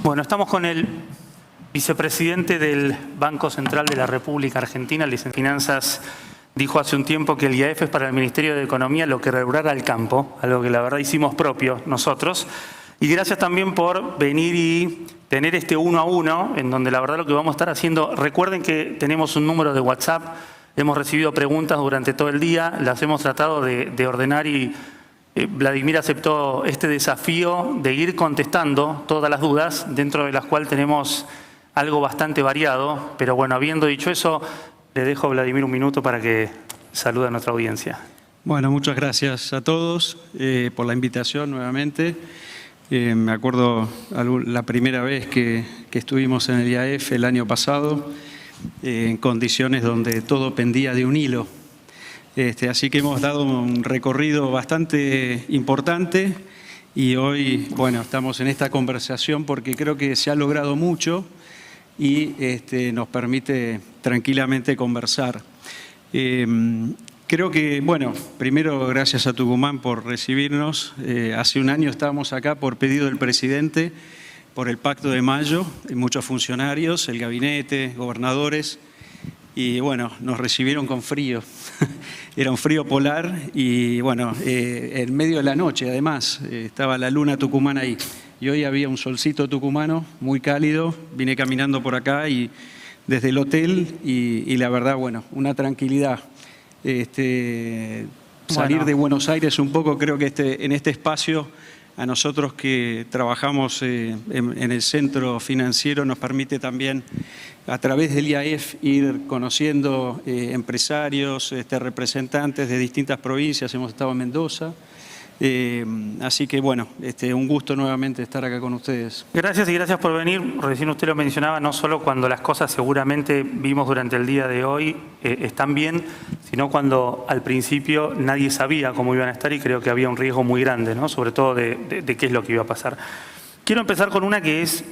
Bueno, estamos con el vicepresidente del Banco Central de la República Argentina, el licenciado en Finanzas, dijo hace un tiempo que el IAF es para el Ministerio de Economía lo que regulara el campo, algo que la verdad hicimos propio nosotros. Y gracias también por venir y tener este 1 a 1, en donde la verdad lo que vamos a estar haciendo, recuerden que tenemos un número de WhatsApp, hemos recibido preguntas durante todo el día, las hemos tratado de ordenar y Vladimir aceptó este desafío de ir contestando todas las dudas, dentro de las cuales tenemos algo bastante variado, pero bueno, habiendo dicho eso, le dejo a Vladimir un minuto para que salude a nuestra audiencia. Bueno, muchas gracias a todos por la invitación nuevamente. Me acuerdo la primera vez que estuvimos en el IAF el año pasado, en condiciones donde todo pendía de un hilo. Así que hemos dado un recorrido bastante importante y hoy, bueno, estamos en esta conversación porque creo que se ha logrado mucho y nos permite tranquilamente conversar. Creo que, bueno, primero gracias a Tucumán por recibirnos. Hace un año estábamos acá por pedido del presidente, por el Pacto de Mayo, y muchos funcionarios, el gabinete, gobernadores, y bueno, nos recibieron con frío. Era un frío polar y bueno, en medio de la noche además, estaba la luna tucumana ahí. Y hoy había un solcito tucumano muy cálido, vine caminando por acá y desde el hotel y la verdad, bueno, una tranquilidad. Salir de Buenos Aires un poco, creo que en este espacio a nosotros que trabajamos en el centro financiero nos permite también a través del IAF ir conociendo empresarios, representantes de distintas provincias. Hemos estado en Mendoza. Así que bueno, un gusto nuevamente estar acá con ustedes. Gracias y gracias por venir. Recién usted lo mencionaba, no solo cuando las cosas seguramente vimos durante el día de hoy están bien, sino cuando al principio nadie sabía cómo iban a estar y creo que había un riesgo muy grande, ¿no? Sobre todo de qué es lo que iba a pasar. Quiero empezar con una que es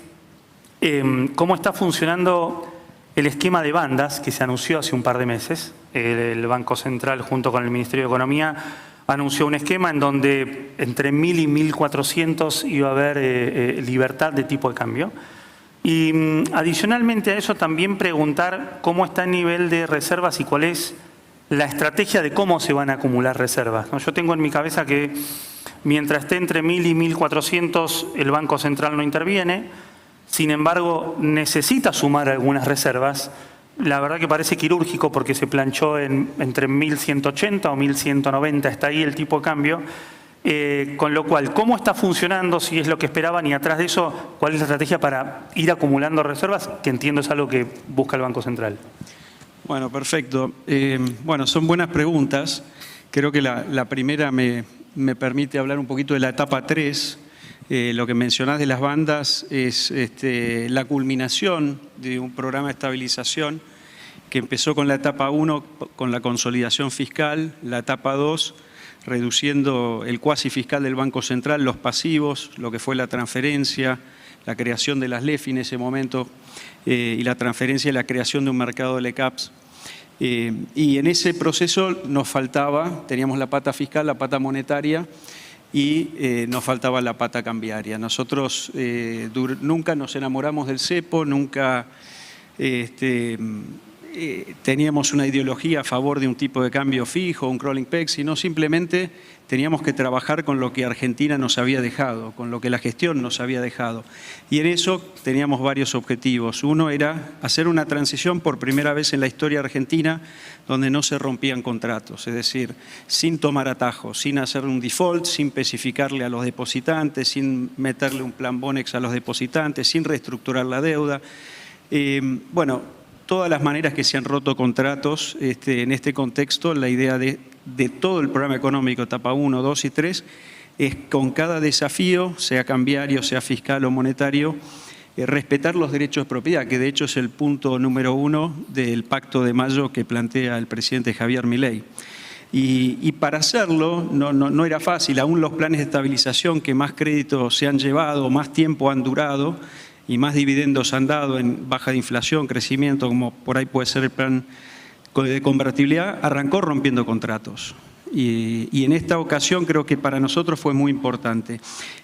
cómo está funcionando el esquema de bandas que se anunció hace un par de meses. El Banco Central junto con el Ministerio de Economía anunció un esquema en donde entre 1.000 y 1.400 iba a haber libertad de tipo de cambio. Y adicionalmente a eso también preguntar cómo está el nivel de reservas y cuál es la estrategia de cómo se van a acumular reservas, ¿no? Yo tengo en mi cabeza que mientras esté entre 1.000 y 1.400 el Banco Central no interviene, sin embargo necesita sumar algunas reservas. La verdad que parece quirúrgico porque se planchó entre 1.180 o 1.190, está ahí el tipo de cambio. Con lo cual, ¿cómo está funcionando? Si es lo que esperaban y atrás de eso, ¿cuál es la estrategia para ir acumulando reservas? Que entiendo es algo que busca el Banco Central. Bueno, perfecto. Bueno, son buenas preguntas. Creo que la primera me permite hablar un poquito de la etapa 3. Lo que mencionás de las bandas es la culminación de un programa de estabilización que empezó con la etapa 1, con la consolidación fiscal, la etapa 2, reduciendo el cuasi fiscal del Banco Central, los pasivos, lo que fue la transferencia, la creación de las LEFI en ese momento y la transferencia y la creación de un mercado de LECAPs. Y en ese proceso nos faltaba, teníamos la pata fiscal, la pata monetaria, y nos faltaba la pata cambiaria. Nosotros nunca nos enamoramos del cepo, nunca teníamos una ideología a favor de un tipo de cambio fijo, un crawling peg, sino simplemente teníamos que trabajar con lo que Argentina nos había dejado, con lo que la gestión nos había dejado. Y en eso teníamos varios objetivos. Uno era hacer una transición por primera vez en la historia argentina donde no se rompían contratos, es decir, sin tomar atajos, sin hacer un default, sin especificarle a los depositantes, sin meterle un plan Bonex a los depositantes, sin reestructurar la deuda. Bueno, todas las maneras que se han roto contratos en este contexto, la idea de todo el programa económico, etapa 1, 2 y 3, es con cada desafío, sea cambiario, sea fiscal o monetario, respetar los derechos de propiedad, que de hecho es el punto número 1 del Pacto de Mayo que plantea el presidente Javier Milei. Y para hacerlo no era fácil, aún los planes de estabilización que más créditos se han llevado, más tiempo han durado y más dividendos han dado en baja de inflación, crecimiento, como por ahí puede ser el plan de convertibilidad, arrancó rompiendo contratos. Y en esta ocasión creo que para nosotros fue muy importante.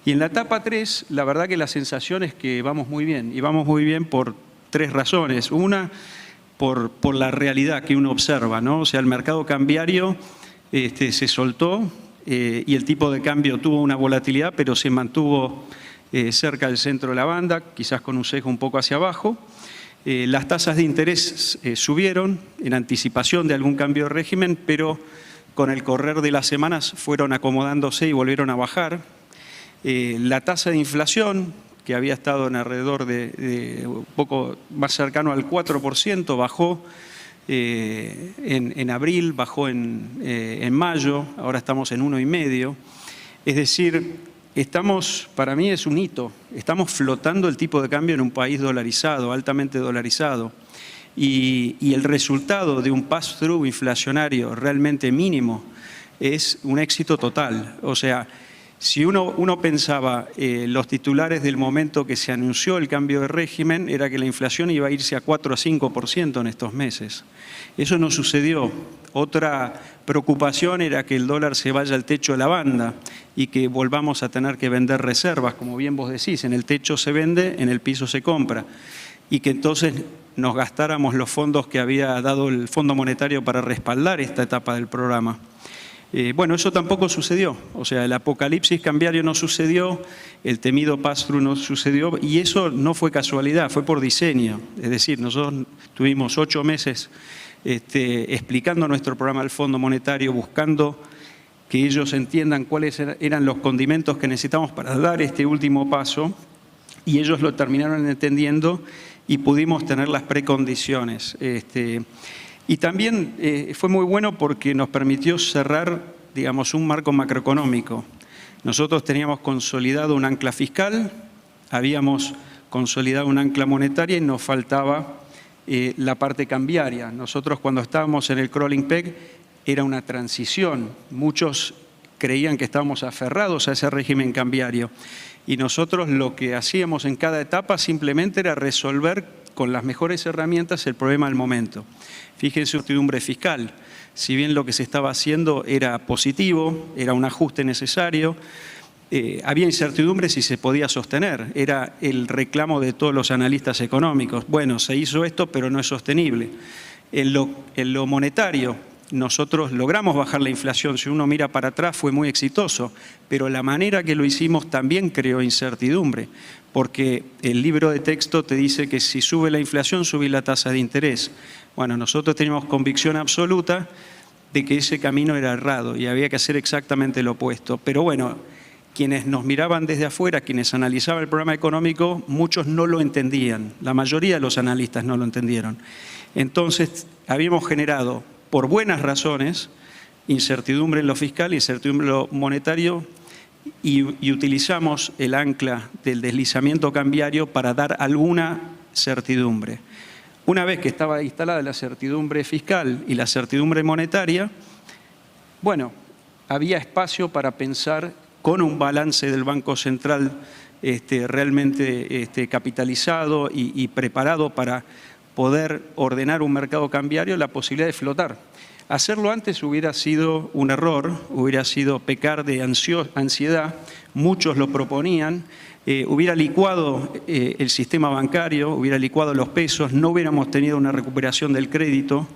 Y en la etapa 3, la verdad que la sensación es que vamos muy bien. Y vamos muy bien por 3 razones. Una, por la realidad que uno observa, ¿no? O sea, el mercado cambiario se soltó y el tipo de cambio tuvo una volatilidad, pero se mantuvo cerca del centro de la banda, quizás con un sesgo un poco hacia abajo. Las tasas de interés subieron en anticipación de algún cambio de régimen, pero con el correr de las semanas fueron acomodándose y volvieron a bajar. La tasa de inflación, que había estado en alrededor de un poco más cercano al 4%, bajó en abril, bajó en mayo, ahora estamos en 1,5%. Es decir, para mí es un hito, estamos flotando el tipo de cambio en un país dolarizado, altamente dolarizado. Y el resultado de un pass-through inflacionario realmente mínimo es un éxito total. O sea, si uno pensaba, los titulares del momento que se anunció el cambio de régimen era que la inflación iba a irse a 4 a 5% en estos meses. Eso no sucedió. Otra preocupación era que el dólar se vaya al techo de la banda y que volvamos a tener que vender reservas, como bien vos decís, en el techo se vende, en el piso se compra. Y que entonces nos gastáramos los fondos que había dado el Fondo Monetario para respaldar esta etapa del programa. Bueno, eso tampoco sucedió. O sea, el apocalipsis cambiario no sucedió, el temido pass-through no sucedió, y eso no fue casualidad, fue por diseño. Es decir, nosotros tuvimos 8 meses explicando nuestro programa al Fondo Monetario, buscando que ellos entiendan cuáles eran los condimentos que necesitamos para dar este último paso, y ellos lo terminaron entendiendo y pudimos tener las precondiciones. Y también fue muy bueno porque nos permitió cerrar, digamos, un marco macroeconómico. Nosotros teníamos consolidado un ancla fiscal, habíamos consolidado un ancla monetaria y nos faltaba la parte cambiaria. Nosotros cuando estábamos en el crawling peg era una transición. Muchos creían que estábamos aferrados a ese régimen cambiario. Y nosotros lo que hacíamos en cada etapa simplemente era resolver con las mejores herramientas el problema del momento. Fíjense, incertidumbre fiscal. Si bien lo que se estaba haciendo era positivo, era un ajuste necesario, había incertidumbre si se podía sostener. Era el reclamo de todos los analistas económicos. Bueno, se hizo esto, pero no es sostenible. En lo monetario, nosotros logramos bajar la inflación. Si uno mira para atrás, fue muy exitoso, pero la manera que lo hicimos también creó incertidumbre, porque el libro de texto te dice que si sube la inflación, sube la tasa de interés. Bueno, nosotros teníamos convicción absoluta de que ese camino era errado y había que hacer exactamente lo opuesto. Pero bueno, quienes nos miraban desde afuera, quienes analizaban el programa económico, muchos no lo entendían. La mayoría de los analistas no lo entendieron. Entonces, habíamos generado, por buenas razones, incertidumbre en lo fiscal, incertidumbre en lo monetario, y utilizamos el ancla del deslizamiento cambiario para dar alguna certidumbre. Una vez que estaba instalada la certidumbre fiscal y la certidumbre monetaria, bueno, había espacio para pensar con un balance del Banco Central realmente capitalizado y preparado para poder ordenar un mercado cambiario, la posibilidad de flotar. Hacerlo antes hubiera sido un error, hubiera sido pecar de ansiedad, muchos lo proponían, hubiera licuado el sistema bancario, hubiera licuado los pesos, no hubiéramos tenido una recuperación del crédito,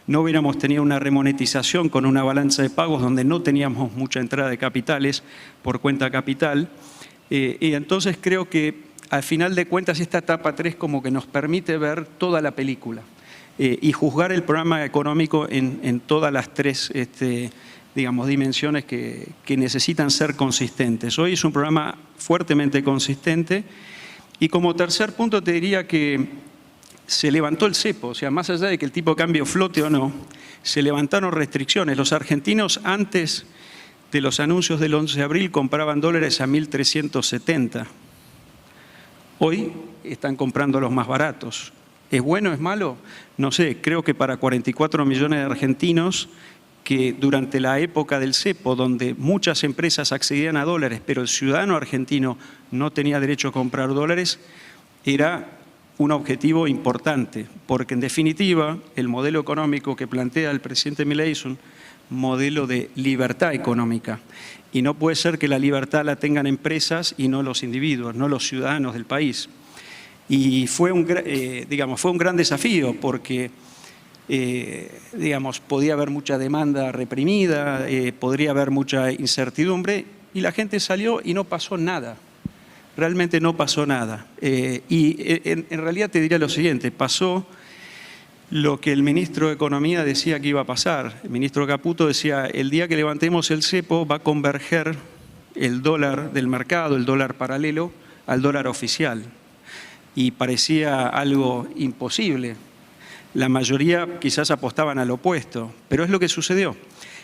no hubiéramos tenido una remonetización con una balanza de pagos donde no teníamos mucha entrada de capitales por cuenta capital. Y entonces creo que al final de cuentas esta etapa 3 como que nos permite ver toda la película y juzgar el programa económico en todas las 3 digamos, dimensiones que necesitan ser consistentes. Hoy es un programa fuertemente consistente y como tercer punto te diría que se levantó el cepo, o sea, más allá de que el tipo de cambio flote o no, se levantaron restricciones. Los argentinos antes de los anuncios del 11 de abril compraban dólares a 1.370. Hoy están comprando los más baratos. ¿Es bueno, es malo? No sé, creo que para 44 millones de argentinos que durante la época del cepo, donde muchas empresas accedían a dólares, pero el ciudadano argentino no tenía derecho a comprar dólares, era un objetivo importante, porque en definitiva el modelo económico que plantea el presidente Milei es un modelo de libertad económica. Y no puede ser que la libertad la tengan empresas y no los individuos, no los ciudadanos del país. Y fue un gran desafío porque, podía haber mucha demanda reprimida, podría haber mucha incertidumbre y la gente salió y no pasó nada. Realmente no pasó nada. En realidad te diría lo siguiente, pasó lo que el ministro de Economía decía que iba a pasar. El ministro Caputo decía, el día que levantemos el cepo va a converger el dólar del mercado, el dólar paralelo, al dólar oficial. Y parecía algo imposible. La mayoría quizás apostaban al opuesto, pero es lo que sucedió.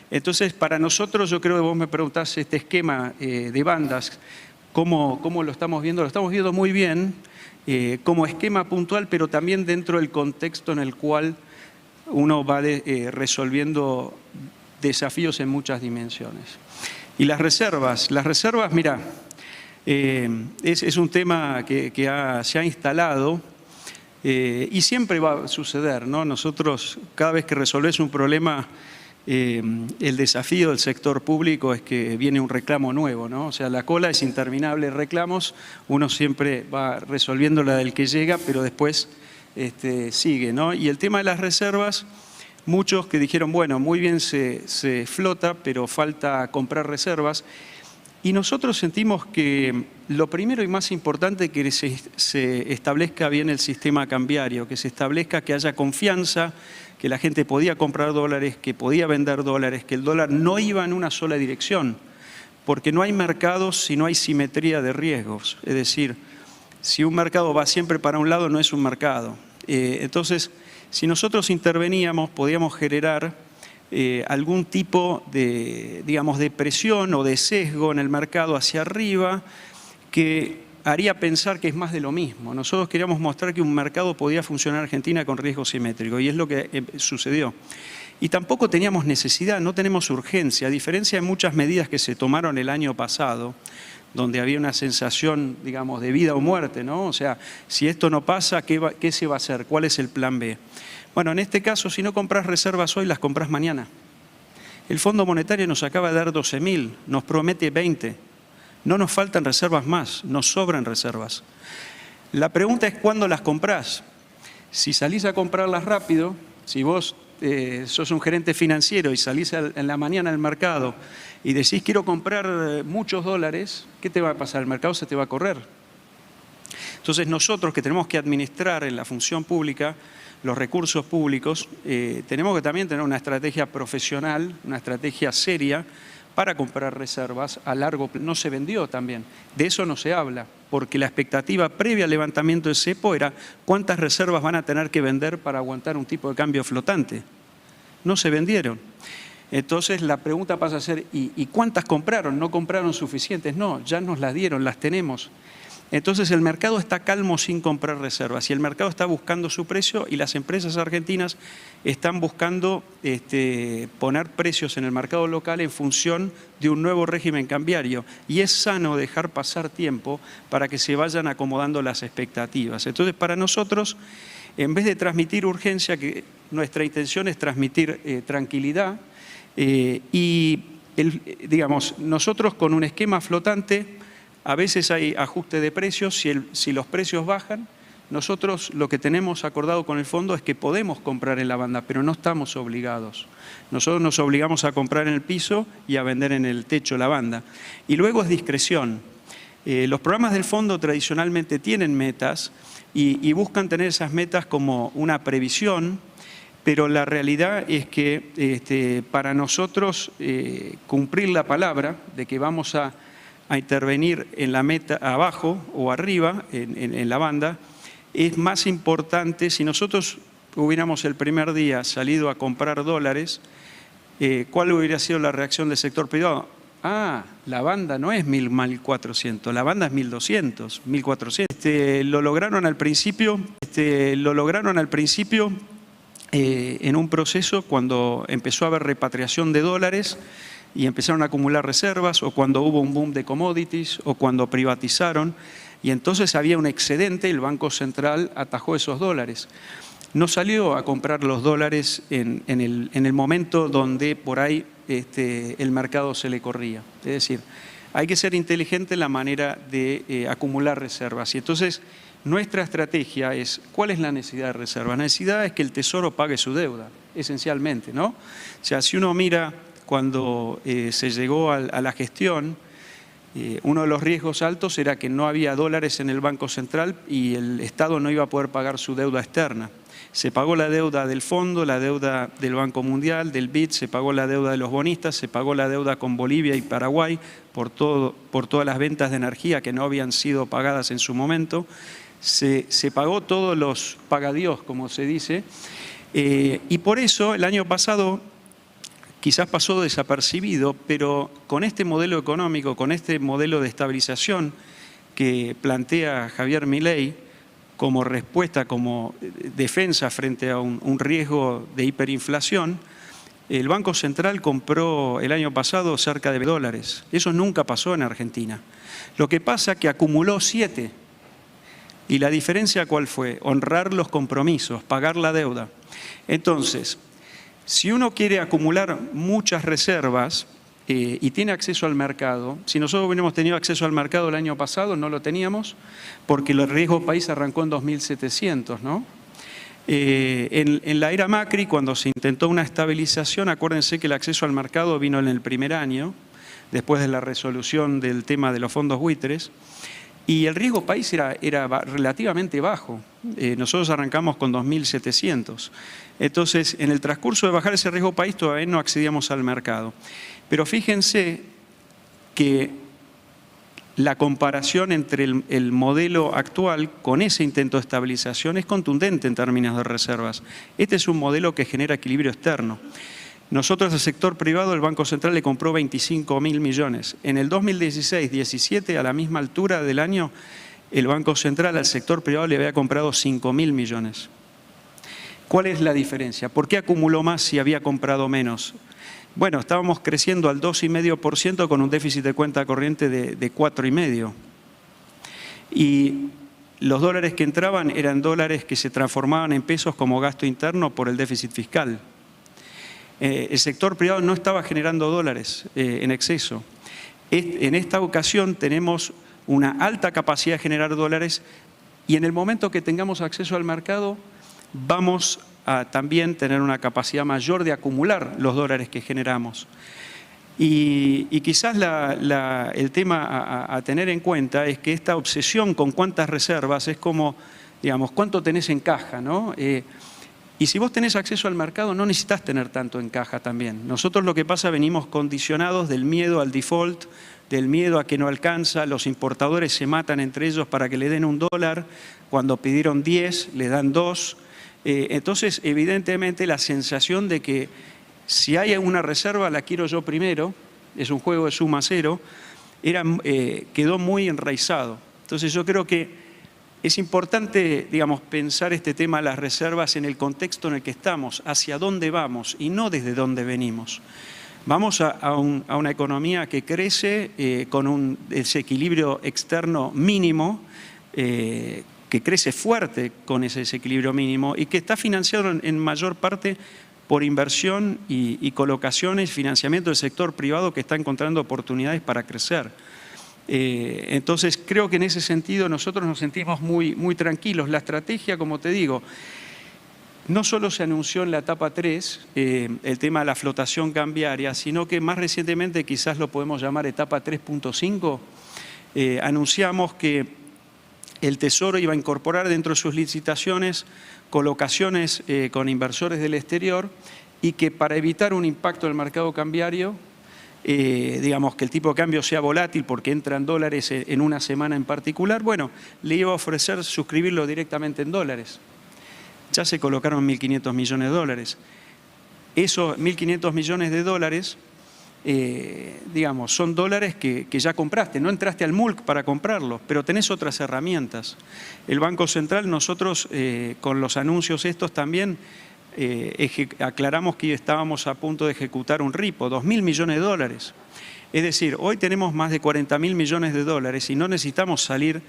Entonces, para nosotros, yo creo que vos me preguntás este esquema de bandas, ¿cómo lo estamos viendo? Lo estamos viendo muy bien, como esquema puntual, pero también dentro del contexto en el cual uno va resolviendo desafíos en muchas dimensiones. Y las reservas, mira, es un tema que se ha instalado y siempre va a suceder, ¿no? Nosotros, cada vez que resolvés un problema, el desafío del sector público es que viene un reclamo nuevo, ¿no? O sea, la cola es interminable de reclamos, uno siempre va resolviendo la del que llega, pero después sigue, ¿no? Y el tema de las reservas, muchos que dijeron, bueno, muy bien se flota, pero falta comprar reservas. Y nosotros sentimos que lo primero y más importante es que se establezca bien el sistema cambiario, que se establezca que haya confianza, que la gente podía comprar dólares, que podía vender dólares, que el dólar no iba en una sola dirección, porque no hay mercados si no hay simetría de riesgos. Es decir, si un mercado va siempre para un lado, no es un mercado. Entonces, si nosotros interveníamos, podíamos generar algún tipo de, de presión o de sesgo en el mercado hacia arriba que haría pensar que es más de lo mismo. Nosotros queríamos mostrar que un mercado podía funcionar en Argentina con riesgo simétrico y es lo que sucedió. Y tampoco teníamos necesidad, no tenemos urgencia, a diferencia de muchas medidas que se tomaron el año pasado, donde había una sensación, de vida o muerte, ¿no? O sea, si esto no pasa, ¿qué se va a hacer? ¿Cuál es el plan B? Bueno, en este caso, si no compras reservas hoy, las compras mañana. El Fondo Monetario nos acaba de dar 12.000, nos promete 20. No nos faltan reservas más, nos sobran reservas. La pregunta es cuándo las comprás. Si salís a comprarlas rápido, si vos sos un gerente financiero y salís en la mañana al mercado y decís quiero comprar muchos dólares, ¿qué te va a pasar? El mercado se te va a correr. Entonces nosotros que tenemos que administrar en la función pública los recursos públicos, tenemos que también tener una estrategia profesional, una estrategia seria para comprar reservas a largo plazo. No se vendió también, de eso no se habla, porque la expectativa previa al levantamiento de cepo era cuántas reservas van a tener que vender para aguantar un tipo de cambio flotante. No se vendieron. Entonces la pregunta pasa a ser, ¿y cuántas compraron? ¿No compraron suficientes? No, ya nos las dieron, las tenemos. Entonces el mercado está calmo sin comprar reservas y el mercado está buscando su precio y las empresas argentinas están buscando poner precios en el mercado local en función de un nuevo régimen cambiario y es sano dejar pasar tiempo para que se vayan acomodando las expectativas. Entonces para nosotros, en vez de transmitir urgencia, que nuestra intención es transmitir tranquilidad nosotros con un esquema flotante. A veces hay ajuste de precios, si los precios bajan, nosotros lo que tenemos acordado con el fondo es que podemos comprar en la banda, pero no estamos obligados. Nosotros nos obligamos a comprar en el piso y a vender en el techo la banda. Y luego es discreción. Los programas del fondo tradicionalmente tienen metas y buscan tener esas metas como una previsión, pero la realidad es que para nosotros cumplir la palabra de que vamos a intervenir en la meta abajo o arriba, en la banda, es más importante. Si nosotros hubiéramos el primer día salido a comprar dólares, ¿cuál hubiera sido la reacción del sector privado? Ah, la banda no es 1.400, la banda es 1.200, 1.400. Lo lograron al principio, en un proceso cuando empezó a haber repatriación de dólares, y empezaron a acumular reservas, o cuando hubo un boom de commodities, o cuando privatizaron, y entonces había un excedente, el Banco Central atajó esos dólares. no salió a comprar los dólares en el momento donde por ahí el mercado se le corría. Es decir, hay que ser inteligente en la manera de acumular reservas. Y entonces, nuestra estrategia es, ¿cuál es la necesidad de reservas? La necesidad es que el Tesoro pague su deuda, esencialmente, ¿no? O sea, si uno mira cuando se llegó a la gestión, uno de los riesgos altos era que no había dólares en el Banco Central y el Estado no iba a poder pagar su deuda externa. Se pagó la deuda del fondo, la deuda del Banco Mundial, del BID, se pagó la deuda de los bonistas, se pagó la deuda con Bolivia y Paraguay por todas las ventas de energía que no habían sido pagadas en su momento. Se pagó todos los pagadíos, como se dice, y por eso el año pasado quizás pasó desapercibido, pero con este modelo económico, con este modelo de estabilización que plantea Javier Milei, como respuesta, como defensa frente a un riesgo de hiperinflación, el Banco Central compró el año pasado cerca de dólares. Eso nunca pasó en Argentina. Lo que pasa es que acumuló 7. ¿Y la diferencia cuál fue? Honrar los compromisos, pagar la deuda. Entonces, si uno quiere acumular muchas reservas y tiene acceso al mercado, si nosotros hubiéramos tenido acceso al mercado el año pasado, no lo teníamos, porque el riesgo país arrancó en 2.700, ¿no? En la era Macri, cuando se intentó una estabilización, acuérdense que el acceso al mercado vino en el primer año, después de la resolución del tema de los fondos buitres, y el riesgo país era relativamente bajo. Nosotros arrancamos con 2.700. Entonces, en el transcurso de bajar ese riesgo país, todavía no accedíamos al mercado. Pero fíjense que la comparación entre el modelo actual con ese intento de estabilización es contundente en términos de reservas. Este es un modelo que genera equilibrio externo. Nosotros, al sector privado, el Banco Central le compró 25.000 millones. En el 2016-17, a la misma altura del año, el Banco Central al sector privado le había comprado 5.000 millones. ¿Cuál es la diferencia? ¿Por qué acumuló más si había comprado menos? Bueno, estábamos creciendo al 2,5% con un déficit de cuenta corriente de 4,5%. Y los dólares que entraban eran dólares que se transformaban en pesos como gasto interno por el déficit fiscal. El sector privado no estaba generando dólares en exceso. En esta ocasión tenemos una alta capacidad de generar dólares y en el momento que tengamos acceso al mercado vamos a también tener una capacidad mayor de acumular los dólares que generamos. Y quizás el tema a tener en cuenta es que esta obsesión con cuántas reservas es como, digamos, cuánto tenés en caja, ¿no? Y si vos tenés acceso al mercado no necesitas tener tanto en caja también. Nosotros lo que pasa, venimos condicionados del miedo al default, del miedo a que no alcanza, los importadores se matan entre ellos para que le den $1, cuando pidieron 10 le dan 2. Entonces, evidentemente, la sensación de que si hay una reserva la quiero yo primero, es un juego de suma cero, quedó muy enraizado. Entonces yo creo que es importante, digamos, pensar este tema de las reservas en el contexto en el que estamos, hacia dónde vamos y no desde dónde venimos. Vamos a una economía que crece con un desequilibrio externo mínimo, que crece fuerte con ese desequilibrio mínimo y que está financiado en mayor parte por inversión y colocaciones, financiamiento del sector privado que está encontrando oportunidades para crecer. Entonces creo que en ese sentido nosotros nos sentimos muy tranquilos. La estrategia, como te digo, no solo se anunció en la etapa 3 el tema de la flotación cambiaria, sino que más recientemente, quizás lo podemos llamar etapa 3.5, anunciamos que el Tesoro iba a incorporar dentro de sus licitaciones colocaciones con inversores del exterior y que para evitar un impacto del mercado cambiario, digamos que el tipo de cambio sea volátil porque entran dólares en una semana en particular, bueno, le iba a ofrecer suscribirlo directamente en dólares. Ya se colocaron 1.500 millones de dólares. Esos 1.500 millones de dólares, digamos, son dólares que ya compraste, no entraste al MULC para comprarlos, pero tenés otras herramientas. El Banco Central, nosotros con los anuncios estos también aclaramos que estábamos a punto de ejecutar un RIPO, 2.000 millones de dólares. Es decir, hoy tenemos más de 40.000 millones de dólares y no necesitamos salir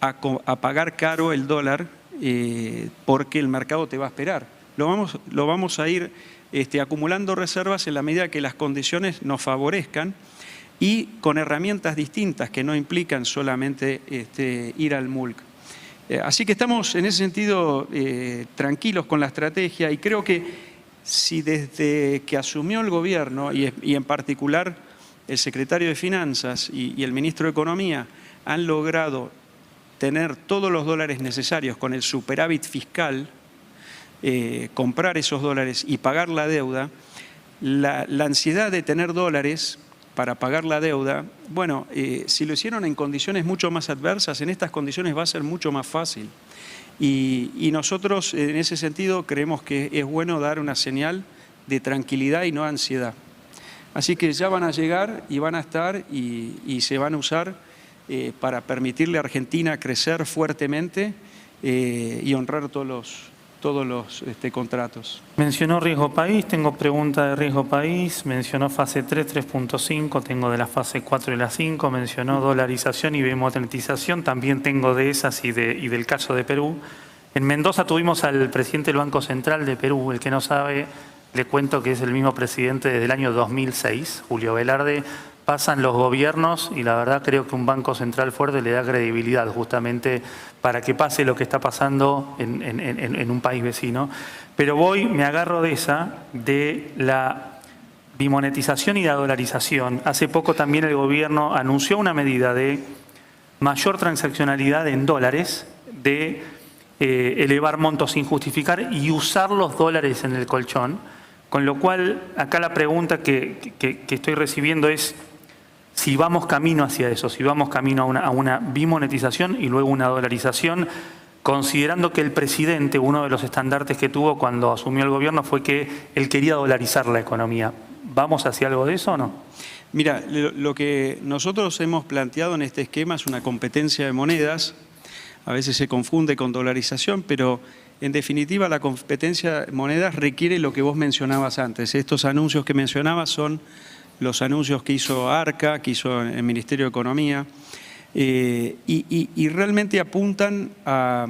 a pagar caro el dólar porque el mercado te va a esperar. Lo vamos a ir acumulando reservas en la medida que las condiciones nos favorezcan y con herramientas distintas que no implican solamente ir al MULC. Así que estamos en ese sentido tranquilos con la estrategia y creo que si desde que asumió el gobierno y en particular el secretario de Finanzas y el ministro de Economía han logrado tener todos los dólares necesarios con el superávit fiscal, comprar esos dólares y pagar la deuda, la ansiedad de tener dólares para pagar la deuda, bueno, si lo hicieron en condiciones mucho más adversas, en estas condiciones va a ser mucho más fácil. Y nosotros en ese sentido creemos que es bueno dar una señal de tranquilidad y no ansiedad. Así que ya van a llegar y van a estar y se van a usar para permitirle a Argentina crecer fuertemente y honrar todos los contratos. Mencionó riesgo país, tengo pregunta de riesgo país, mencionó fase 3, 3.5, tengo de la fase 4 y la 5, mencionó dolarización y bimonetización, también tengo de esas y del caso de Perú. En Mendoza tuvimos al presidente del Banco Central de Perú, el que no sabe, le cuento que es el mismo presidente desde el año 2006, Julio Velarde. Pasan los gobiernos y la verdad creo que un Banco Central fuerte le da credibilidad justamente para que pase lo que está pasando en un país vecino. Pero me agarro de la bimonetización y la dolarización. Hace poco también el gobierno anunció una medida de mayor transaccionalidad en dólares, de elevar montos sin justificar y usar los dólares en el colchón. Con lo cual, acá la pregunta que estoy recibiendo es si vamos camino hacia eso, si vamos camino a una bimonetización y luego una dolarización, considerando que el presidente, uno de los estandartes que tuvo cuando asumió el gobierno fue que él quería dolarizar la economía. ¿Vamos hacia algo de eso o no? Mira, lo que nosotros hemos planteado en este esquema es una competencia de monedas. A veces se confunde con dolarización, pero en definitiva la competencia de monedas requiere lo que vos mencionabas antes. Estos anuncios que mencionabas son los anuncios que hizo ARCA, que hizo el Ministerio de Economía, y realmente apuntan a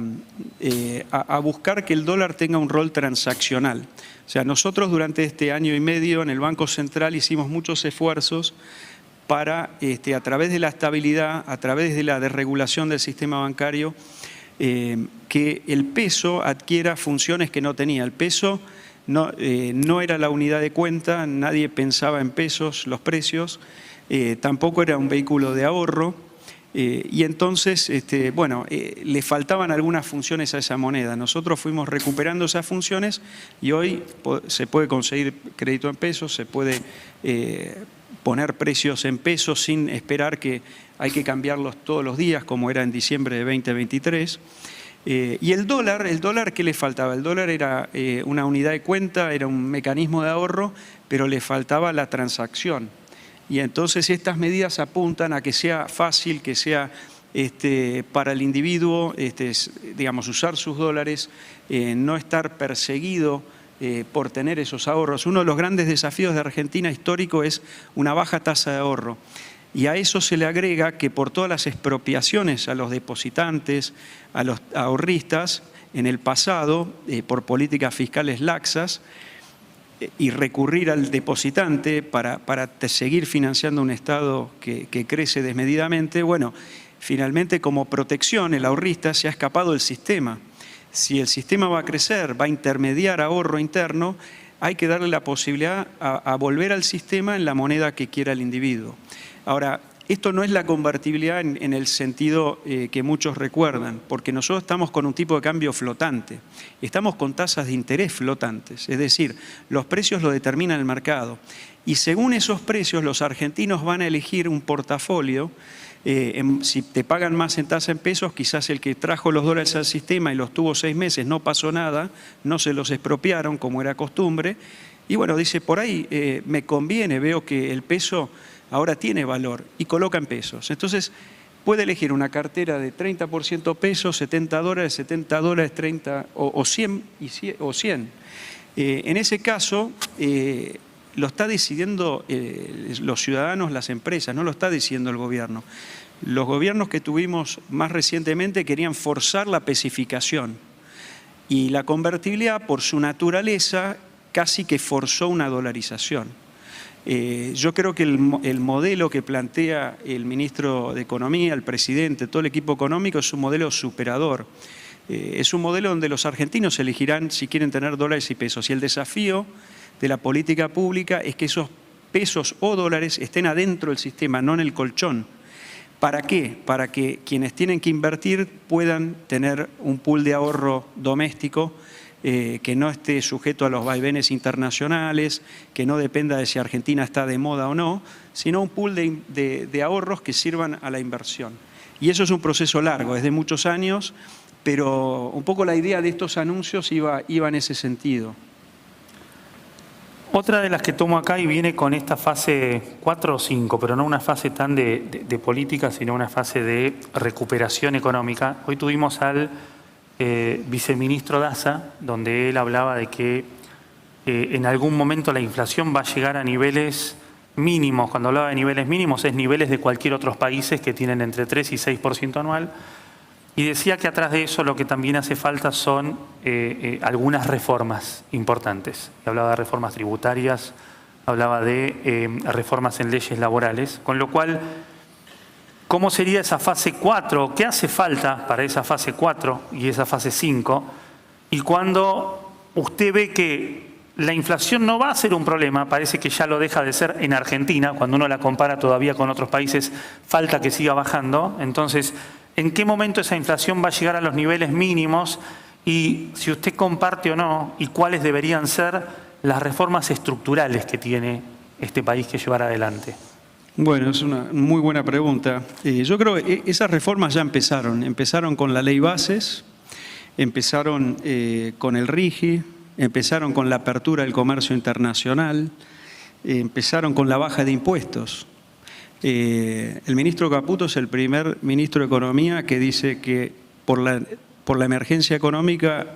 buscar que el dólar tenga un rol transaccional. O sea, nosotros durante este año y medio en el Banco Central hicimos muchos esfuerzos para, a través de la estabilidad, a través de la desregulación del sistema bancario, que el peso adquiera funciones que no tenía. El peso no era la unidad de cuenta, nadie pensaba en pesos, los precios, tampoco era un vehículo de ahorro, y entonces, le faltaban algunas funciones a esa moneda. Nosotros fuimos recuperando esas funciones y hoy se puede conseguir crédito en pesos, se puede poner precios en pesos sin esperar que hay que cambiarlos todos los días, como era en diciembre de 2023. Y el dólar, ¿qué le faltaba? El dólar era una unidad de cuenta, era un mecanismo de ahorro, pero le faltaba la transacción. Y entonces estas medidas apuntan a que sea fácil, que sea para el individuo, digamos, usar sus dólares, no estar perseguido por tener esos ahorros. Uno de los grandes desafíos de Argentina histórico es una baja tasa de ahorro. Y a eso se le agrega que por todas las expropiaciones a los depositantes, a los ahorristas, en el pasado, por políticas fiscales laxas, y recurrir al depositante para seguir financiando un Estado que crece desmedidamente, bueno, finalmente como protección el ahorrista se ha escapado del sistema. Si el sistema va a crecer, va a intermediar ahorro interno, hay que darle la posibilidad a volver al sistema en la moneda que quiera el individuo. Ahora, esto no es la convertibilidad en el sentido que muchos recuerdan, porque nosotros estamos con un tipo de cambio flotante, estamos con tasas de interés flotantes, es decir, los precios lo determina el mercado y según esos precios los argentinos van a elegir un portafolio. Si te pagan más en tasa en pesos, quizás el que trajo los dólares al sistema y los tuvo 6 meses no pasó nada, no se los expropiaron como era costumbre y bueno, dice por ahí me conviene, veo que el peso ahora tiene valor y coloca en pesos. Entonces puede elegir una cartera de 30% pesos, 70 dólares, 30 o 100. En ese caso lo está decidiendo los ciudadanos, las empresas, no lo está decidiendo el gobierno. Los gobiernos que tuvimos más recientemente querían forzar la especificación. Y la convertibilidad, por su naturaleza, casi que forzó una dolarización. Yo creo que el modelo que plantea el ministro de Economía, el presidente, todo el equipo económico, es un modelo superador. Es un modelo donde los argentinos elegirán si quieren tener dólares y pesos. Y el desafío de la política pública es que esos pesos o dólares estén adentro del sistema, no en el colchón. ¿Para qué? Para que quienes tienen que invertir puedan tener un pool de ahorro doméstico que no esté sujeto a los vaivenes internacionales, que no dependa de si Argentina está de moda o no, sino un pool de ahorros que sirvan a la inversión. Y eso es un proceso largo, es de muchos años, pero un poco la idea de estos anuncios iba en ese sentido. Otra de las que tomo acá y viene con esta fase 4 o 5, pero no una fase tan de política, sino una fase de recuperación económica. Hoy tuvimos al viceministro Daza, donde él hablaba de que en algún momento la inflación va a llegar a niveles mínimos. Cuando hablaba de niveles mínimos, es niveles de cualquier otros países que tienen entre 3 y 6% anual. Y decía que atrás de eso lo que también hace falta son algunas reformas importantes. Hablaba de reformas tributarias, hablaba de reformas en leyes laborales, con lo cual, ¿cómo sería esa fase 4? ¿Qué hace falta para esa fase 4 y esa fase 5? Y cuando usted ve que la inflación no va a ser un problema, parece que ya lo deja de ser en Argentina, cuando uno la compara todavía con otros países, falta que siga bajando. Entonces, ¿en qué momento esa inflación va a llegar a los niveles mínimos? Y si usted comparte o no, y cuáles deberían ser las reformas estructurales que tiene este país que llevar adelante. Bueno, es una muy buena pregunta. Yo creo que esas reformas ya empezaron con la ley bases, empezaron con el RIGI, empezaron con la apertura del comercio internacional, empezaron con la baja de impuestos. El ministro Caputo es el primer ministro de Economía que dice que por la emergencia económica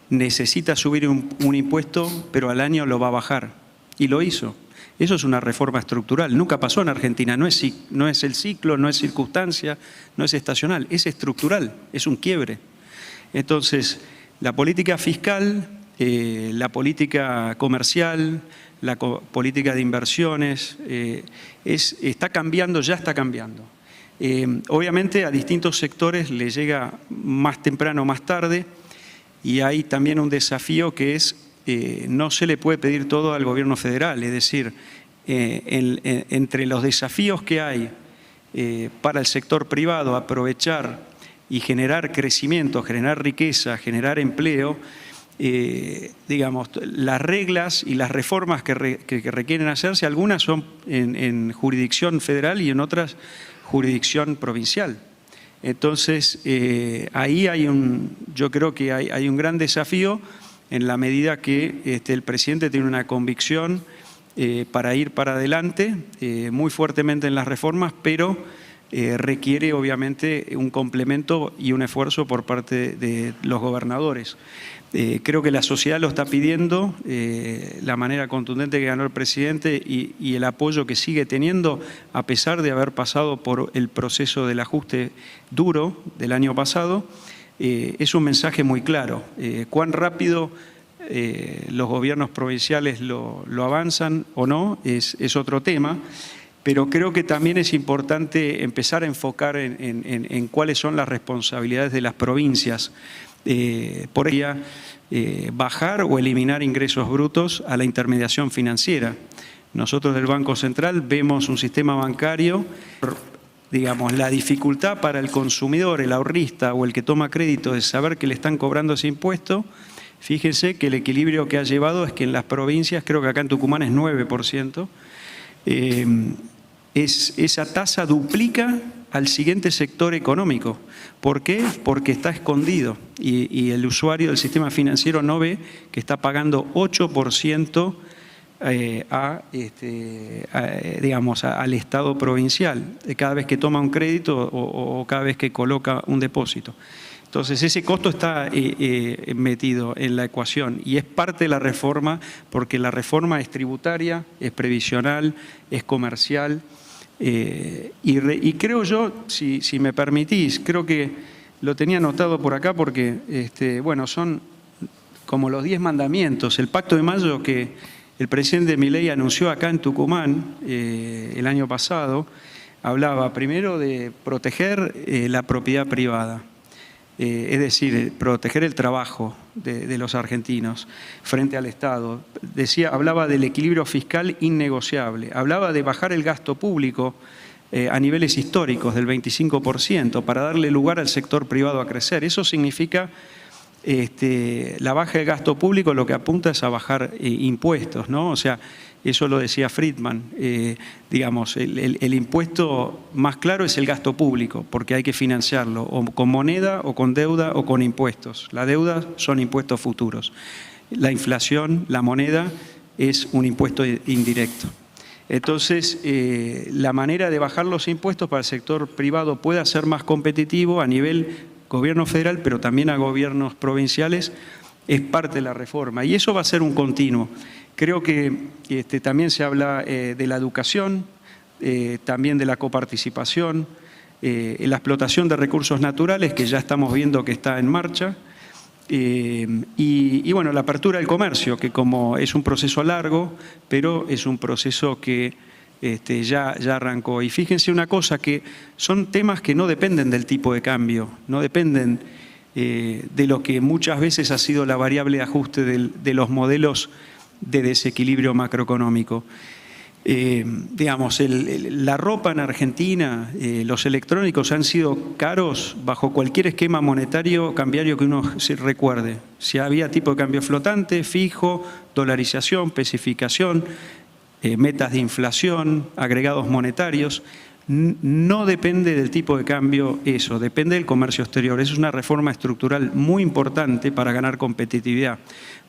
necesita subir un impuesto, pero al año lo va a bajar. Y lo hizo. Eso es una reforma estructural. Nunca pasó en Argentina. No es el ciclo, no es circunstancia, no es estacional. Es estructural, es un quiebre. Entonces, la política fiscal, la política comercial, la política de inversiones, está cambiando, ya está cambiando. Obviamente a distintos sectores les llega más temprano o más tarde y hay también un desafío que es no se le puede pedir todo al gobierno federal, es decir, entre los desafíos que hay para el sector privado, aprovechar y generar crecimiento, generar riqueza, generar empleo, digamos, las reglas y las reformas que requieren hacerse, algunas son en jurisdicción federal y en otras jurisdicción provincial. Entonces, ahí yo creo que hay un gran desafío en la medida que el presidente tiene una convicción para ir para adelante muy fuertemente en las reformas, pero requiere obviamente un complemento y un esfuerzo por parte de los gobernadores. Creo que la sociedad lo está pidiendo, la manera contundente que ganó el presidente y el apoyo que sigue teniendo a pesar de haber pasado por el proceso del ajuste duro del año pasado, es un mensaje muy claro. Cuán rápido los gobiernos provinciales lo avanzan o no es otro tema, pero creo que también es importante empezar a enfocar en cuáles son las responsabilidades de las provincias. Por ella, bajar o eliminar ingresos brutos a la intermediación financiera. Nosotros del Banco Central vemos un sistema bancario, digamos, la dificultad para el consumidor, el ahorrista o el que toma crédito de saber que le están cobrando ese impuesto. Fíjense que el equilibrio que ha llevado es que en las provincias, creo que acá en Tucumán es 9%, esa tasa duplica al siguiente sector económico. ¿Por qué? Porque está escondido y el usuario del sistema financiero no ve que está pagando 8% digamos, al Estado provincial cada vez que toma un crédito o cada vez que coloca un depósito. Entonces ese costo está metido en la ecuación y es parte de la reforma porque la reforma es tributaria, es previsional, es comercial. Y creo yo, si me permitís, creo que lo tenía anotado por acá porque, bueno, son como los 10 mandamientos. El Pacto de Mayo que el presidente Milei anunció acá en Tucumán el año pasado, hablaba primero de proteger la propiedad privada, es decir, proteger el trabajo de los argentinos frente al Estado. Hablaba del equilibrio fiscal innegociable, hablaba de bajar el gasto público a niveles históricos del 25% para darle lugar al sector privado a crecer. Eso significa la baja del gasto público, lo que apunta es a bajar impuestos, ¿no? O sea, eso lo decía Friedman, digamos, el impuesto más claro es el gasto público, porque hay que financiarlo o con moneda o con deuda o con impuestos. La deuda son impuestos futuros. La inflación, la moneda, es un impuesto indirecto. Entonces, la manera de bajar los impuestos para el sector privado pueda ser más competitivo a nivel gobierno federal, pero también a gobiernos provinciales, es parte de la reforma. Y eso va a ser un continuo. Creo que también se habla de la educación, también de la coparticipación, la explotación de recursos naturales, que ya estamos viendo que está en marcha, y bueno, la apertura del comercio, que como es un proceso largo, pero es un proceso que ya arrancó. Y fíjense una cosa, que son temas que no dependen del tipo de cambio, no dependen de lo que muchas veces ha sido la variable de ajuste de los modelos de desequilibrio macroeconómico. Digamos, la ropa en Argentina, los electrónicos han sido caros bajo cualquier esquema monetario cambiario que uno se recuerde. Si había tipo de cambio flotante, fijo, dolarización, especificación, metas de inflación, agregados monetarios. No depende del tipo de cambio eso, depende del comercio exterior. Eso es una reforma estructural muy importante para ganar competitividad.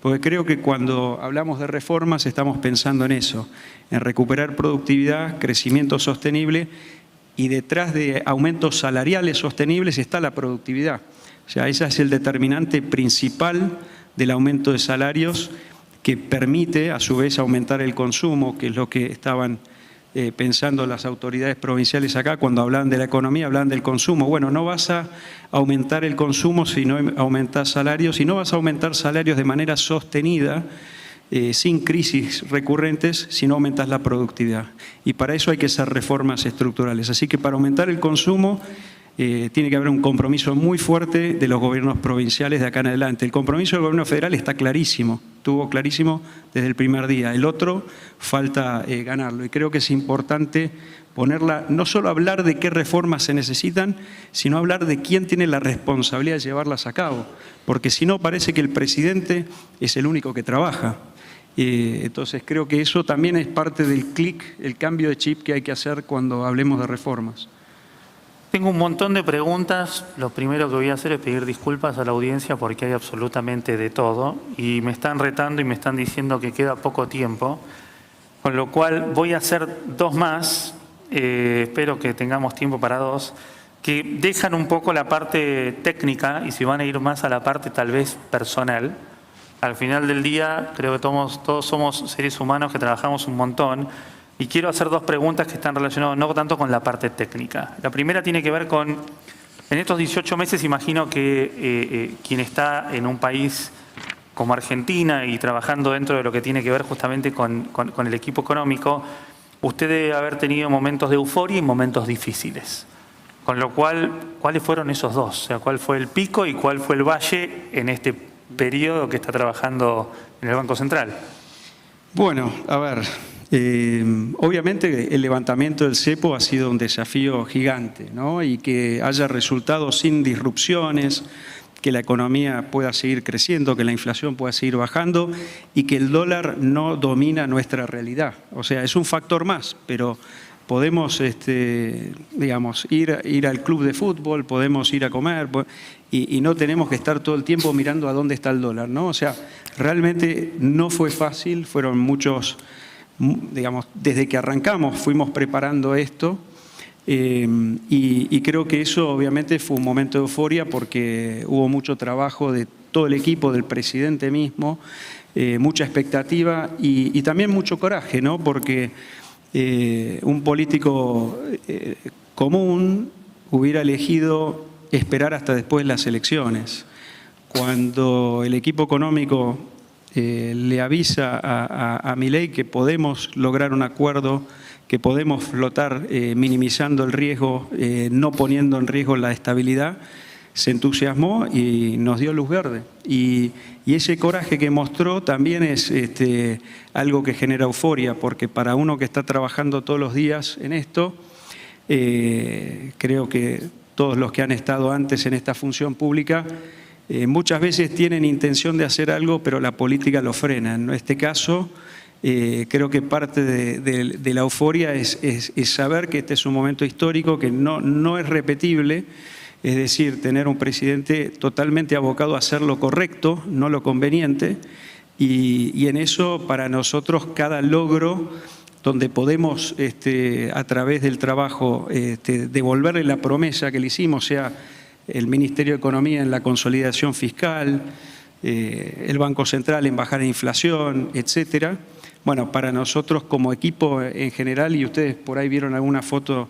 Porque creo que cuando hablamos de reformas estamos pensando en eso, en recuperar productividad, crecimiento sostenible, y detrás de aumentos salariales sostenibles está la productividad. O sea, ese es el determinante principal del aumento de salarios, que permite a su vez aumentar el consumo, que es lo que estaban pensando las autoridades provinciales acá cuando hablan de la economía, hablan del consumo. Bueno, no vas a aumentar el consumo si no aumentas salarios, y no vas a aumentar salarios de manera sostenida, sin crisis recurrentes, si no aumentas la productividad. Y para eso hay que hacer reformas estructurales. Así que para aumentar el consumo tiene que haber un compromiso muy fuerte de los gobiernos provinciales de acá en adelante. El compromiso del gobierno federal está clarísimo, estuvo clarísimo desde el primer día. El otro falta ganarlo, y creo que es importante ponerla, no solo hablar de qué reformas se necesitan, sino hablar de quién tiene la responsabilidad de llevarlas a cabo, porque si no parece que el presidente es el único que trabaja. Entonces creo que eso también es parte del clic, el cambio de chip que hay que hacer cuando hablemos de reformas. Tengo un montón de preguntas. Lo primero que voy a hacer es pedir disculpas a la audiencia porque hay absolutamente de todo y me están retando y me están diciendo que queda poco tiempo, con lo cual voy a hacer dos más, espero que tengamos tiempo para dos, que dejan un poco la parte técnica y se van a ir más a la parte tal vez personal. Al final del día creo que todos somos seres humanos que trabajamos un montón. Y quiero hacer dos preguntas que están relacionadas no tanto con la parte técnica. La primera tiene que ver con, en estos 18 meses imagino que quien está en un país como Argentina y trabajando dentro de lo que tiene que ver justamente con el equipo económico, usted debe haber tenido momentos de euforia y momentos difíciles. Con lo cual, ¿cuáles fueron esos dos? O sea, ¿cuál fue el pico y cuál fue el valle en este periodo que está trabajando en el Banco Central? Bueno, a ver... obviamente el levantamiento del cepo ha sido un desafío gigante, ¿no? Y que haya resultado sin disrupciones, que la economía pueda seguir creciendo, que la inflación pueda seguir bajando y que el dólar no domina nuestra realidad. O sea, es un factor más, pero podemos digamos, ir al club de fútbol, podemos ir a comer y no tenemos que estar todo el tiempo mirando a dónde está el dólar, ¿no? O sea, realmente no fue fácil, fueron muchos... Digamos, desde que arrancamos fuimos preparando esto y creo que eso obviamente fue un momento de euforia porque hubo mucho trabajo de todo el equipo, del presidente mismo, mucha expectativa y también mucho coraje, ¿no? Porque un político común hubiera elegido esperar hasta después de las elecciones. cuando el equipo económico le avisa a Milei que podemos lograr un acuerdo, que podemos flotar minimizando el riesgo, no poniendo en riesgo la estabilidad, se entusiasmó y nos dio luz verde. Y ese coraje que mostró también es algo que genera euforia, porque para uno que está trabajando todos los días en esto, creo que todos los que han estado antes en esta función pública, muchas veces tienen intención de hacer algo, pero la política lo frena. En este caso, creo que parte de la euforia es saber que este es un momento histórico que no es repetible, es decir, tener un presidente totalmente abocado a hacer lo correcto, no lo conveniente, y en eso para nosotros cada logro donde podemos a través del trabajo devolverle la promesa que le hicimos, sea el Ministerio de Economía en la consolidación fiscal, el Banco Central en bajar la inflación, etcétera. Bueno, para nosotros como equipo en general, y ustedes por ahí vieron alguna foto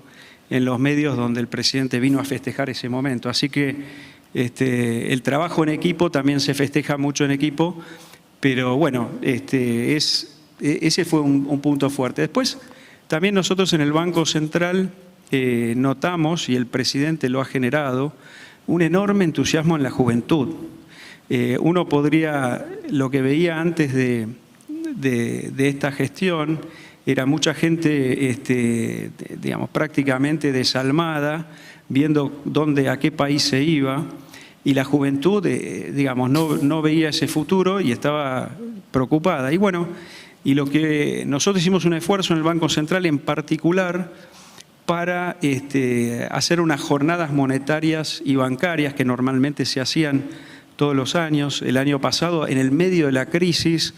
en los medios donde el presidente vino a festejar ese momento. Así que el trabajo en equipo también se festeja mucho en equipo, pero bueno, ese fue un punto fuerte. Después, también nosotros en el Banco Central notamos, y el presidente lo ha generado, un enorme entusiasmo en la juventud. Uno podría, lo que veía antes de esta gestión, era mucha gente, digamos, prácticamente desalmada, viendo a qué país se iba, y la juventud, digamos, no veía ese futuro y estaba preocupada. Y bueno, y lo que nosotros hicimos un esfuerzo en el Banco Central en particular para hacer unas jornadas monetarias y bancarias que normalmente se hacían todos los años. El año pasado, en el medio de la crisis,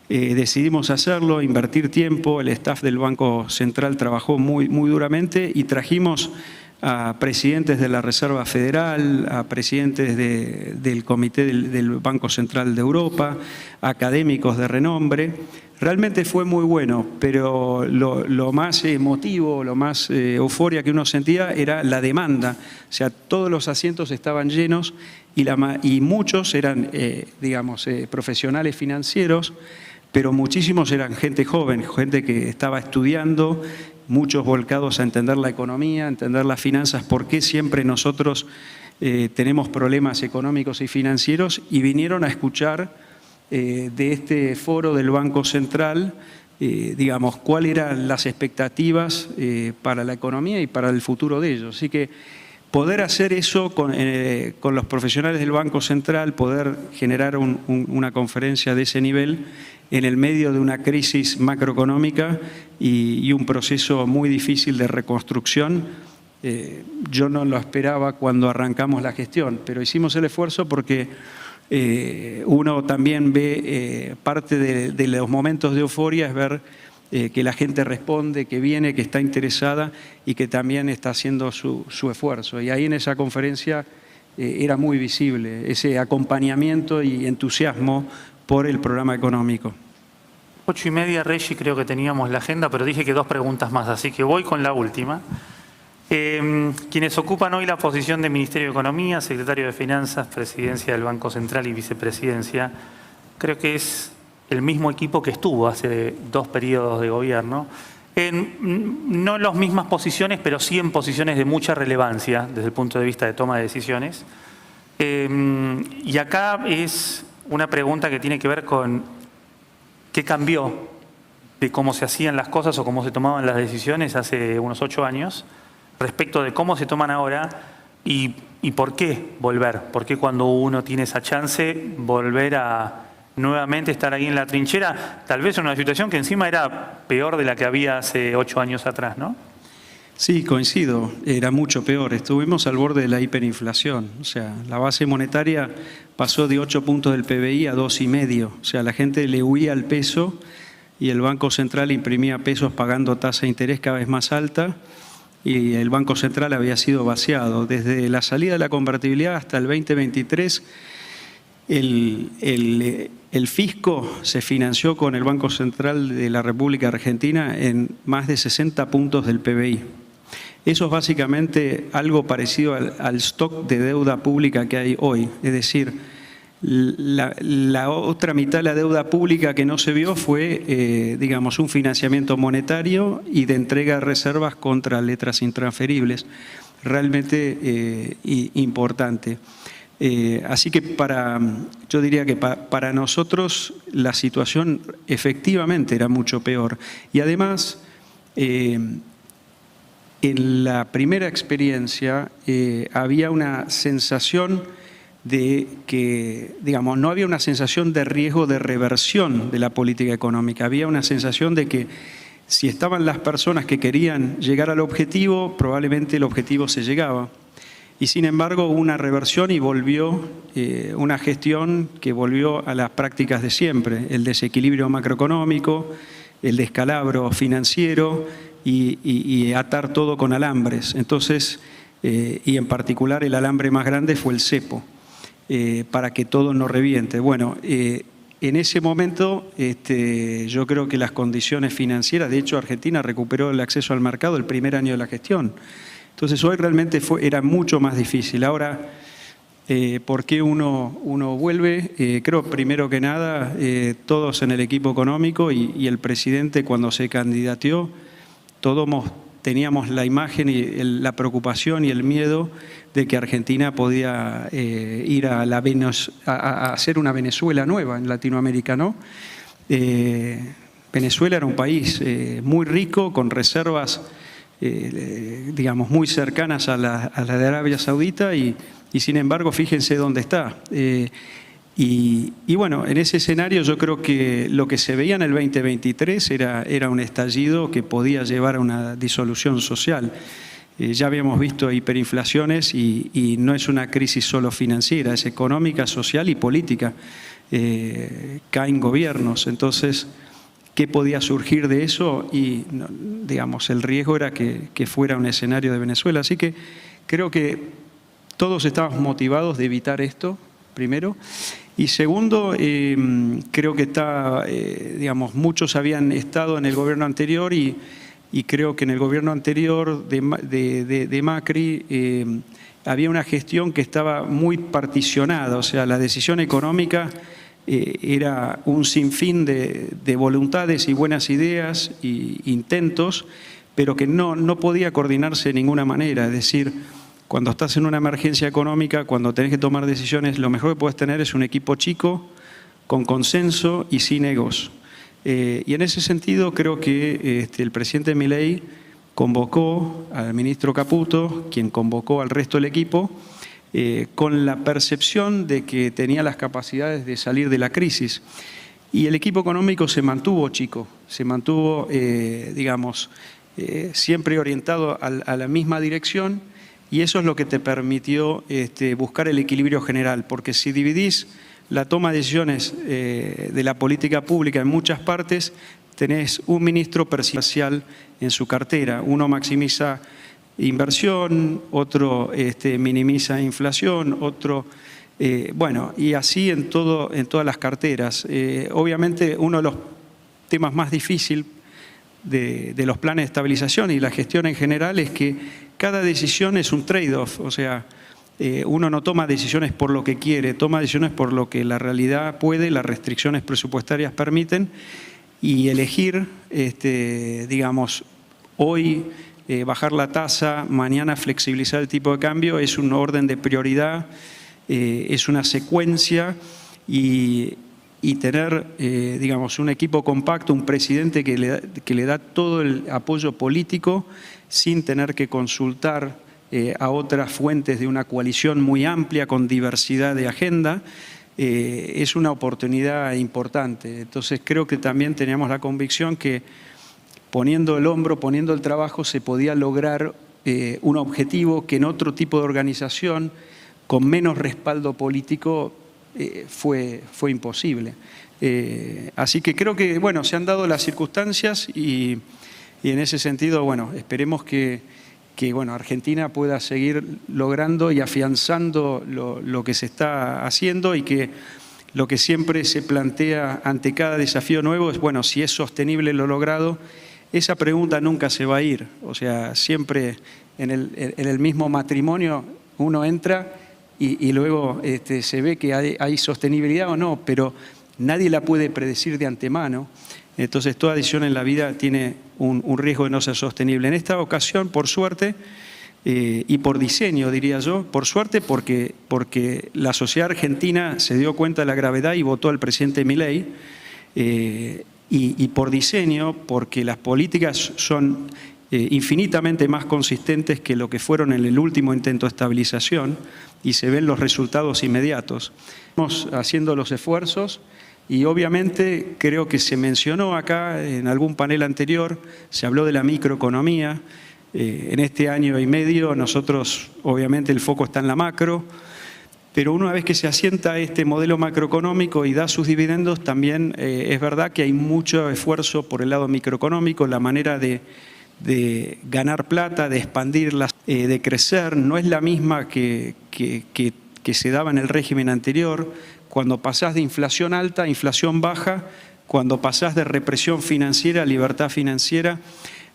decidimos hacerlo, invertir tiempo. El staff del Banco Central trabajó muy duramente y trajimos a presidentes de la Reserva Federal, a presidentes del Comité del Banco Central de Europa, académicos de renombre. Realmente fue muy bueno, pero lo más emotivo, lo más euforia que uno sentía era la demanda. O sea, todos los asientos estaban llenos y muchos eran, digamos, profesionales financieros, pero muchísimos eran gente joven, gente que estaba estudiando, muchos volcados a entender la economía, a entender las finanzas, por qué siempre nosotros tenemos problemas económicos y financieros, y vinieron a escuchar de este foro del Banco Central, digamos, cuáles eran las expectativas para la economía y para el futuro de ellos. Así que poder hacer eso con los profesionales del Banco Central, poder generar una conferencia de ese nivel en el medio de una crisis macroeconómica y un proceso muy difícil de reconstrucción, yo no lo esperaba cuando arrancamos la gestión, pero hicimos el esfuerzo porque uno también ve parte de los momentos de euforia, es ver que la gente responde, que viene, que está interesada y que también está haciendo su esfuerzo. Y ahí en esa conferencia era muy visible ese acompañamiento y entusiasmo por el programa económico. 8:30, Reggi, creo que teníamos la agenda, pero dije que 2 preguntas más, así que voy con la última. Quienes ocupan hoy la posición de Ministerio de Economía, Secretario de Finanzas, Presidencia del Banco Central y Vicepresidencia, creo que es el mismo equipo que estuvo hace 2 periodos de gobierno, no en las mismas posiciones, pero sí en posiciones de mucha relevancia desde el punto de vista de toma de decisiones. Y acá es una pregunta que tiene que ver con qué cambió de cómo se hacían las cosas o cómo se tomaban las decisiones hace unos 8 años respecto de cómo se toman ahora y por qué volver. ¿Por qué cuando uno tiene esa chance volver a nuevamente estar ahí en la trinchera? Tal vez en una situación que encima era peor de la que había hace 8 años atrás, ¿no? Sí, coincido, era mucho peor. Estuvimos al borde de la hiperinflación. O sea, la base monetaria pasó de 8 puntos del PBI a 2,5. O sea, la gente le huía al peso y el Banco Central imprimía pesos pagando tasa de interés cada vez más alta y el Banco Central había sido vaciado. Desde la salida de la convertibilidad hasta el 2023, el fisco se financió con el Banco Central de la República Argentina en más de 60 puntos del PBI. Eso es básicamente algo parecido al stock de deuda pública que hay hoy. Es decir, La otra mitad de la deuda pública que no se vio fue, digamos, un financiamiento monetario y de entrega de reservas contra letras intransferibles, realmente importante. Así que yo diría que para nosotros la situación efectivamente era mucho peor. Y además, en la primera experiencia había una sensación de que, digamos, no había una sensación de riesgo de reversión de la política económica. Había una sensación de que si estaban las personas que querían llegar al objetivo, probablemente el objetivo se llegaba. Y sin embargo hubo una reversión y volvió una gestión que volvió a las prácticas de siempre, el desequilibrio macroeconómico, el descalabro financiero y atar todo con alambres. Entonces, y en particular el alambre más grande fue el cepo, para que todo no reviente. Bueno, en ese momento yo creo que las condiciones financieras, de hecho Argentina recuperó el acceso al mercado el primer año de la gestión. Entonces hoy realmente era mucho más difícil. Ahora, ¿por qué uno vuelve? Creo primero que nada, todos en el equipo económico y el presidente cuando se candidateó, todos teníamos la imagen y la preocupación y el miedo de que Argentina podía ir a hacer una Venezuela nueva en Latinoamérica, ¿no? Venezuela era un país muy rico, con reservas digamos, muy cercanas a la de Arabia Saudita y sin embargo, fíjense dónde está. Y bueno, en ese escenario yo creo que lo que se veía en el 2023 era un estallido que podía llevar a una disolución social. Ya habíamos visto hiperinflaciones y no es una crisis solo financiera, es económica, social y política. Caen gobiernos, entonces, ¿qué podía surgir de eso? Y, digamos, el riesgo era que fuera un escenario de Venezuela. Así que creo que todos estábamos motivados de evitar esto, primero. Y segundo, creo que digamos, muchos habían estado en el gobierno anterior y creo que en el gobierno anterior de Macri había una gestión que estaba muy particionada, o sea, la decisión económica era un sinfín de voluntades y buenas ideas e intentos, pero que no podía coordinarse de ninguna manera. Es decir, cuando estás en una emergencia económica, cuando tenés que tomar decisiones, lo mejor que puedes tener es un equipo chico, con consenso y sin egos. Y en ese sentido creo que el presidente Milei convocó al ministro Caputo, quien convocó al resto del equipo, con la percepción de que tenía las capacidades de salir de la crisis. Y el equipo económico se mantuvo chico, se mantuvo, digamos, siempre orientado a la misma dirección, y eso es lo que te permitió buscar el equilibrio general, porque si dividís la toma de decisiones de la política pública en muchas partes, tenés un ministro parcial en su cartera. Uno maximiza inversión, otro minimiza inflación, otro... bueno, y así en todas las carteras. Obviamente uno de los temas más difíciles de los planes de estabilización y la gestión en general es que cada decisión es un trade-off, o sea, uno no toma decisiones por lo que quiere, toma decisiones por lo que la realidad puede, las restricciones presupuestarias permiten, y elegir, digamos, hoy bajar la tasa, mañana flexibilizar el tipo de cambio, es un orden de prioridad, es una secuencia y tener, digamos, un equipo compacto, un presidente que le da todo el apoyo político sin tener que consultar a otras fuentes de una coalición muy amplia con diversidad de agenda, es una oportunidad importante. Entonces creo que también teníamos la convicción que poniendo el hombro, poniendo el trabajo, se podía lograr un objetivo que en otro tipo de organización, con menos respaldo político, fue imposible. Así que creo que, bueno, se han dado las circunstancias y en ese sentido, bueno, esperemos que bueno, Argentina pueda seguir logrando y afianzando lo que se está haciendo y que lo que siempre se plantea ante cada desafío nuevo es, bueno, si es sostenible lo logrado. Esa pregunta nunca se va a ir, o sea, siempre en el mismo matrimonio uno entra y luego se ve que hay sostenibilidad o no, pero nadie la puede predecir de antemano. Entonces, toda decisión en la vida tiene un riesgo de no ser sostenible. En esta ocasión, por suerte, y por diseño, diría yo, por suerte porque la sociedad argentina se dio cuenta de la gravedad y votó al presidente Milei, y por diseño porque las políticas son infinitamente más consistentes que lo que fueron en el último intento de estabilización y se ven los resultados inmediatos. Estamos haciendo los esfuerzos y obviamente creo que se mencionó acá en algún panel anterior, se habló de la microeconomía. En este año y medio nosotros, obviamente el foco está en la macro, pero una vez que se asienta este modelo macroeconómico y da sus dividendos, también es verdad que hay mucho esfuerzo por el lado microeconómico, la manera de ganar plata, de expandirla, de crecer, no es la misma que se daba en el régimen anterior. Cuando pasás de inflación alta a inflación baja, cuando pasás de represión financiera a libertad financiera,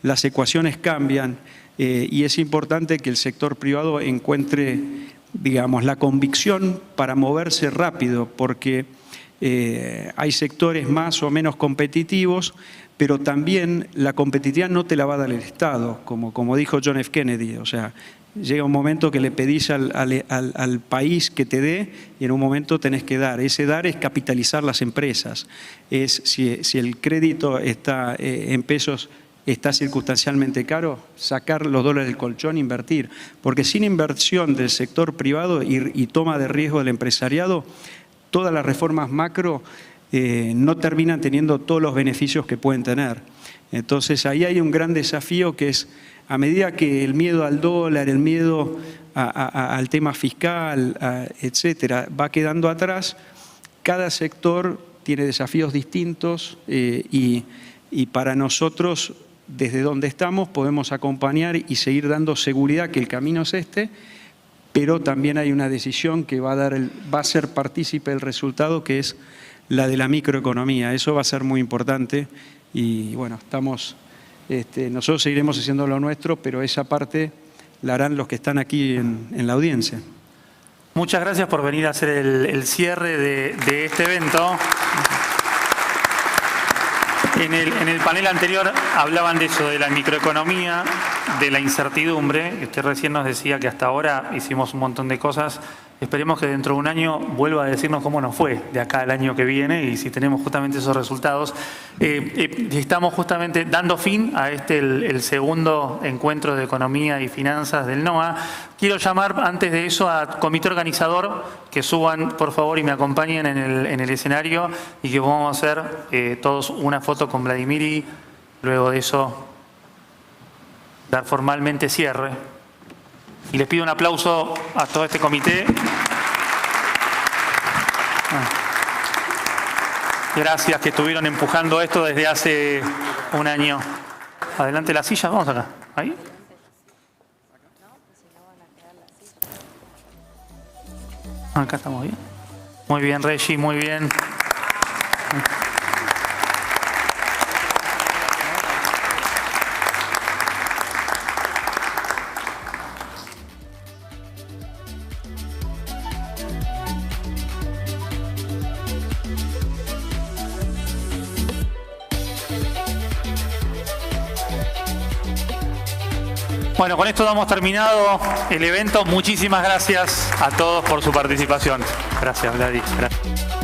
las ecuaciones cambian y es importante que el sector privado encuentre, digamos, la convicción para moverse rápido, porque hay sectores más o menos competitivos, pero también la competitividad no te la va a dar el Estado, como dijo John F. Kennedy. O sea, llega un momento que le pedís al país que te dé y en un momento tenés que dar. Ese dar es capitalizar las empresas. Es si el crédito está en pesos, está circunstancialmente caro, sacar los dólares del colchón, invertir. Porque sin inversión del sector privado y toma de riesgo del empresariado, todas las reformas macro no terminan teniendo todos los beneficios que pueden tener. Entonces ahí hay un gran desafío que es, a medida que el miedo al dólar, el miedo al tema fiscal, etcétera, va quedando atrás, cada sector tiene desafíos distintos y para nosotros, desde donde estamos, podemos acompañar y seguir dando seguridad que el camino es este, pero también hay una decisión que va a ser partícipe del resultado, que es la de la microeconomía. Eso va a ser muy importante y bueno, nosotros seguiremos haciendo lo nuestro, pero esa parte la harán los que están aquí en la audiencia. Muchas gracias por venir a hacer el cierre de este evento. En el panel anterior hablaban de eso, de la microeconomía, de la incertidumbre. Usted recién nos decía que hasta ahora hicimos un montón de cosas. Esperemos que dentro de un año vuelva a decirnos cómo nos fue de acá al año que viene y si tenemos justamente esos resultados. Estamos justamente dando fin a el segundo encuentro de economía y finanzas del NOA. Quiero llamar antes de eso a comité organizador que suban por favor y me acompañen en el escenario y que vamos a hacer todos una foto con Vladimir y luego de eso dar formalmente cierre. Y les pido un aplauso a todo este comité. Gracias que estuvieron empujando esto desde hace un año. Adelante las sillas, vamos acá. ¿Ahí? Acá estamos bien. Muy bien, Reggie, muy bien. Bueno, con esto damos terminado el evento. Muchísimas gracias a todos por su participación. Gracias, Gladys. Gracias.